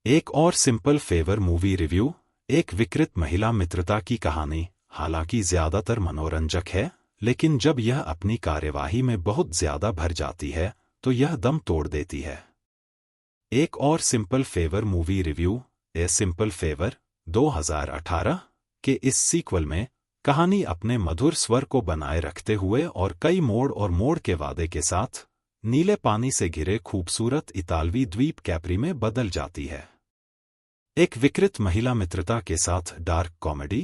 एक और simple favour movie review. एक विकृत महिला मित्रता की कहानी हालांकि ज्यादातर मनोरंजक है, लेकिन जब यह अपनी कार्यवाही में बहुत ज्यादा भर जाती है तो यह दम तोड़ देती है। एक और simple favour movie review. A simple favour 2018 के इस सीक्वल में कहानी अपने मधुर स्वर को बनाए रखते हुए और कई मोड़ के वादे के साथ नीले पानी से घिरे खूबसूरत इतालवी द्वीप कैप्री में बदल जाती है। एक विकृत महिला मित्रता के साथ डार्क कॉमेडी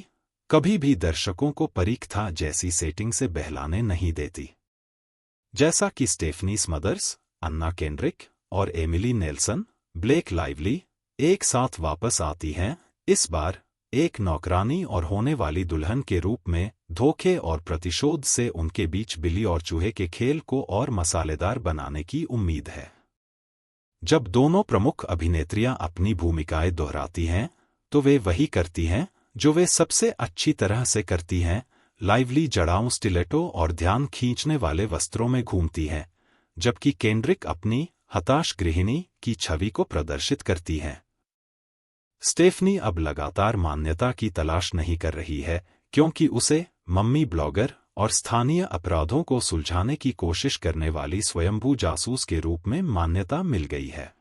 कभी भी दर्शकों को परीक्षा जैसी सेटिंग से बहलाने नहीं देती। जैसा कि स्टेफनी स्मदर्स, अन्ना केंड्रिक और एमिली नेल्सन ब्लेक लाइवली एक साथ वापस आती हैं, इस बार एक नौकरानी और होने वाली दुल्हन के रूप में धोखे और प्रतिशोध से उनके बीच बिल्ली और चूहे के खेल को और मसालेदार बनाने की उम्मीद है। जब दोनों प्रमुख अभिनेत्रियां अपनी भूमिकाएं दोहराती हैं तो वे वही करती हैं जो वे सबसे अच्छी तरह से करती हैं। लाइवली जड़ाऊ स्टिलेटो और ध्यान खींचने वाले वस्त्रों में घूमती हैं, जबकि केंड्रिक अपनी हताश गृहिणी की छवि को प्रदर्शित करती हैं। स्टेफनी अब लगातार मान्यता की तलाश नहीं कर रही है, क्योंकि उसे मम्मी ब्लॉगर और स्थानीय अपराधों को सुलझाने की कोशिश करने वाली स्वयंभू जासूस के रूप में मान्यता मिल गई है।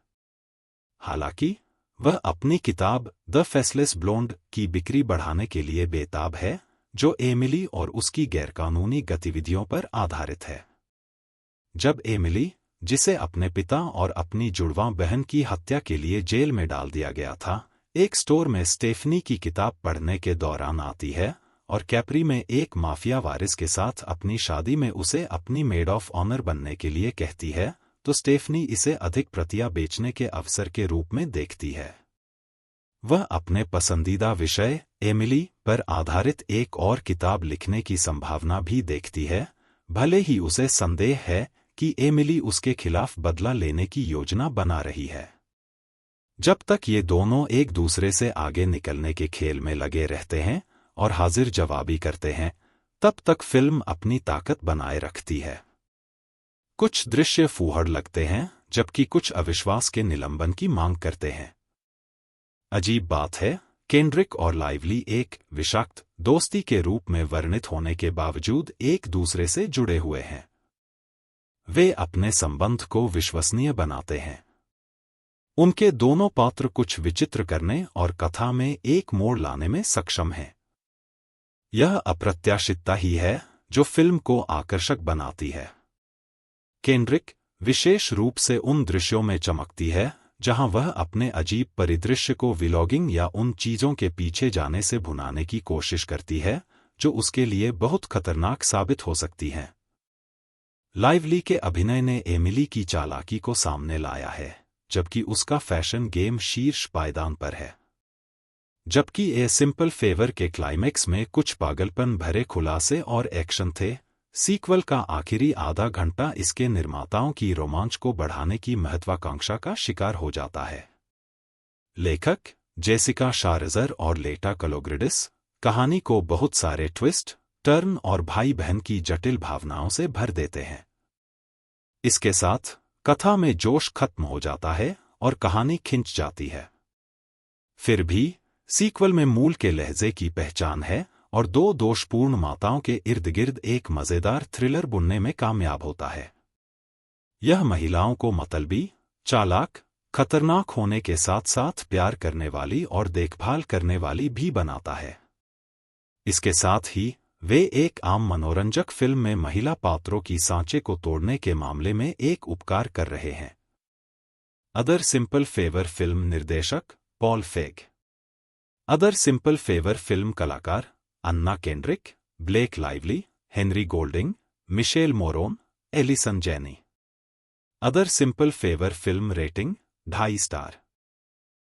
हालांकि वह अपनी किताब द फेसलेस ब्लोंड की बिक्री बढ़ाने के लिए बेताब है, जो एमिली और उसकी गैरकानूनी गतिविधियों पर आधारित है। जब एमिली, जिसे अपने पिता और अपनी जुड़वां बहन की हत्या के लिए जेल में डाल दिया गया था, एक स्टोर में स्टेफनी की किताब पढ़ने के दौरान आती है और कैप्री में एक माफिया वारिस के साथ अपनी शादी में उसे अपनी मेड ऑफ ऑनर बनने के लिए कहती है, तो स्टेफनी इसे अधिक प्रतियां बेचने के अवसर के रूप में देखती है। वह अपने पसंदीदा विषय एमिली पर आधारित एक और किताब लिखने की संभावना भी देखती है, भले ही उसे संदेह है कि एमिली उसके खिलाफ बदला लेने की योजना बना रही है। जब तक ये दोनों एक दूसरे से आगे निकलने के खेल में लगे रहते हैं और हाजिर जवाबी करते हैं, तब तक फिल्म अपनी ताकत बनाए रखती है। कुछ दृश्य फूहड़ लगते हैं, जबकि कुछ अविश्वास के निलंबन की मांग करते हैं। अजीब बात है, केंड्रिक और लाइवली एक विषाक्त दोस्ती के रूप में वर्णित होने के बावजूद एक दूसरे से जुड़े हुए हैं। वे अपने संबंध को विश्वसनीय बनाते हैं। उनके दोनों पात्र कुछ विचित्र करने और कथा में एक मोड़ लाने में सक्षम हैं। यह अप्रत्याशितता ही है जो फिल्म को आकर्षक बनाती है। केंड्रिक विशेष रूप से उन दृश्यों में चमकती है जहां वह अपने अजीब परिदृश्य को व्लॉगिंग या उन चीजों के पीछे जाने से भुनाने की कोशिश करती है जो उसके लिए बहुत खतरनाक साबित हो सकती हैं। लाइवली के अभिनय ने एमिली की चालाकी को सामने लाया है, जबकि उसका फैशन गेम शीर्ष पायदान पर है। जबकि ए सिंपल फेवर के क्लाइमेक्स में कुछ पागलपन भरे खुलासे और एक्शन थे, सीक्वल का आखिरी आधा घंटा इसके निर्माताओं की रोमांच को बढ़ाने की महत्वाकांक्षा का शिकार हो जाता है। लेखक जेसिका शारजर और लेटा कलोग्रिडिस कहानी को बहुत सारे ट्विस्ट, टर्न और भाई बहन की जटिल भावनाओं से भर देते हैं। इसके साथ कथा में जोश खत्म हो जाता है और कहानी खिंच जाती है। फिर भी सीक्वल में मूल के लहजे की पहचान है और दो दोषपूर्ण माताओं के इर्द गिर्द एक मजेदार थ्रिलर बुनने में कामयाब होता है। यह महिलाओं को मतलबी, चालाक, खतरनाक होने के साथ साथ प्यार करने वाली और देखभाल करने वाली भी बनाता है। इसके साथ ही वे एक आम मनोरंजक फिल्म में महिला पात्रों की सांचे को तोड़ने के मामले में एक उपकार कर रहे हैं। अदर सिंपल फेवर फिल्म निर्देशक Paul Feig. Other simple favour film कलाकार Anna Kendrick, Blake Lively, Henry Golding, Michele Morrone, Allison Janney. Other simple favour film rating 2.5 star.